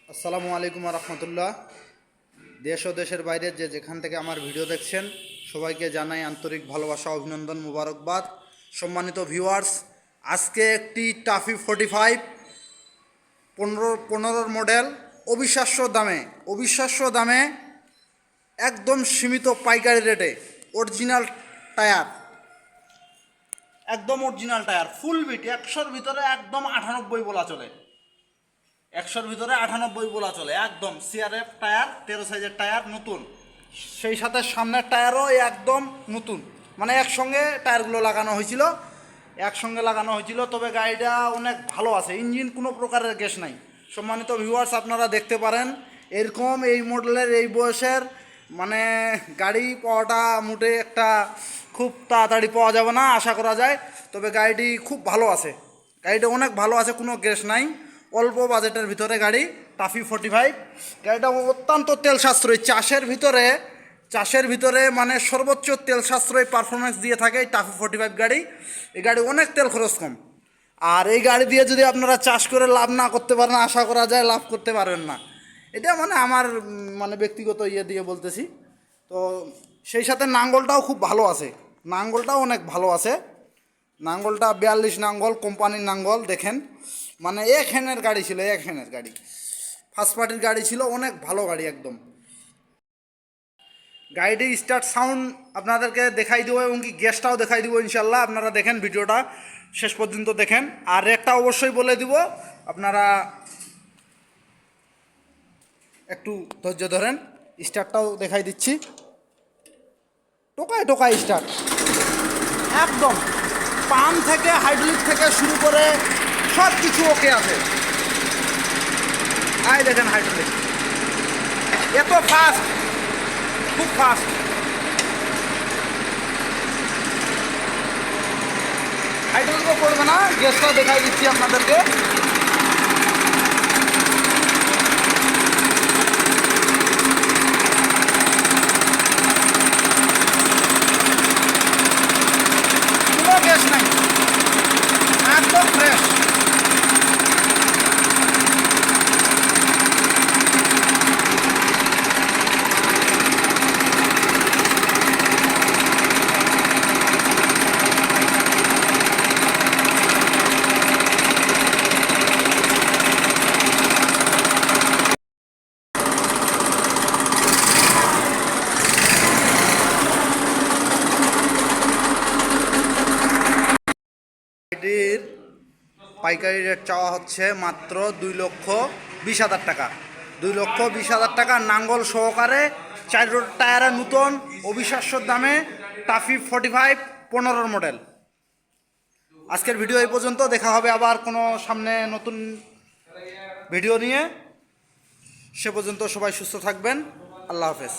আসসালামু আলাইকুম রহমতুল্লাহ। দেশ ও দেশের বাইরে যেখান থেকে আমার ভিডিও দেখছেন সবাইকে জানাই আন্তরিক ভালোবাসা, অভিনন্দন, মুবারকবাদ। সম্মানিত ভিউয়ার্স, আজকে একটি টাফি 45 পনেরোর মডেল অবিশ্বাস্য দামে একদম সীমিত পাইকারি রেটে অরিজিনাল টায়ার, ফুল বিট 100-র ভিতরে একদম 98 বলা চলে। 100-র ভিতরে 98 বলা চলে। একদম সিআরএফ টায়ার, 13 সাইজের টায়ার, নতুন। সেই সাথে সামনের টায়ারও একদম নতুন, মানে একসঙ্গে টায়ারগুলো লাগানো হয়েছিল। তবে গাড়িটা অনেক ভালো আছে, ইঞ্জিন কোনো প্রকারের গ্যাস নাই। সম্মানিত ভিউয়ার্স, আপনারা দেখতে পারেন এরকম এই মডেলের এই বয়সের মানে গাড়ি পাওয়াটা মোটে একটা খুব তাড়াতাড়ি পাওয়া যাবে না, আশা করা যায়। তবে গাড়িটি খুব ভালো আছে, গাড়িটা অনেক ভালো আছে, কোনো গ্যাস নাই। অল্প বাজেটের ভিতরে গাড়ি টাফি 45। গাড়িটা অত্যন্ত তেল সাশ্রয়ী, চাষের ভিতরে মানে সর্বোচ্চ তেল সাশ্রয়ী পারফরমেন্স দিয়ে থাকে এই টাফি 45 গাড়ি। এই গাড়ি অনেক তেল খরচ কম। আর এই গাড়ি দিয়ে যদি আপনারা চাষ করে লাভ না করতে পারেন, আশা করা যায় লাভ করতে পারবেন না। এটা মানে আমার মানে ব্যক্তিগত দিয়ে বলতেছি। তো সেই সাথে নাঙ্গলটাও খুব ভালো আছে, নাঙ্গলটাও অনেক ভালো আছে। নাঙ্গলটা 42 নাঙ্গল, কোম্পানির নাঙ্গল। দেখেন মানে এক হ্যান্ডের গাড়ি ছিল, ফার্স্ট পার্টির গাড়ি ছিল, অনেক ভালো গাড়ি একদম। গাড়িটির স্টার্ট সাউন্ড আপনাদেরকে দেখাই দেবো এবং কি গ্যাসটাও দেখাই দেবো ইনশাল্লাহ। আপনারা দেখেন, ভিডিওটা শেষ পর্যন্ত দেখেন। আর রেটটা অবশ্যই বলে দিব, আপনারা একটু ধৈর্য ধরেন। স্টার্টটাও দেখাই দিচ্ছি, টোকায় স্টার্ট একদম। পাম্প থেকে হাইড্রোলিক থেকে শুরু করে সব কিছু ওকে আছে। আই দেখেন হাইড্রোলিক এত ফাস্ট, খুব ফাস্ট। হাইড্রোলিকও পড়বে না। গ্যাসটা দেখাই দিচ্ছি আপনাদেরকে। কোনো গ্যাস নাই, একদম ফ্রেশ। গাড়িটির পাইকারি রেট চাওয়া হচ্ছে মাত্র 2,20,000 টাকা। 2,20,000 টাকা নাঙ্গল সহকারে, 4 টায়ারের নতুন, অবিশ্বাস্যর দামে টাফি 45 15-র মডেল। আজকের ভিডিও এই পর্যন্ত। দেখা হবে আবার কোনো সামনে নতুন ভিডিও নিয়ে। সে পর্যন্ত সবাই সুস্থ থাকবেন। আল্লাহ হাফেজ।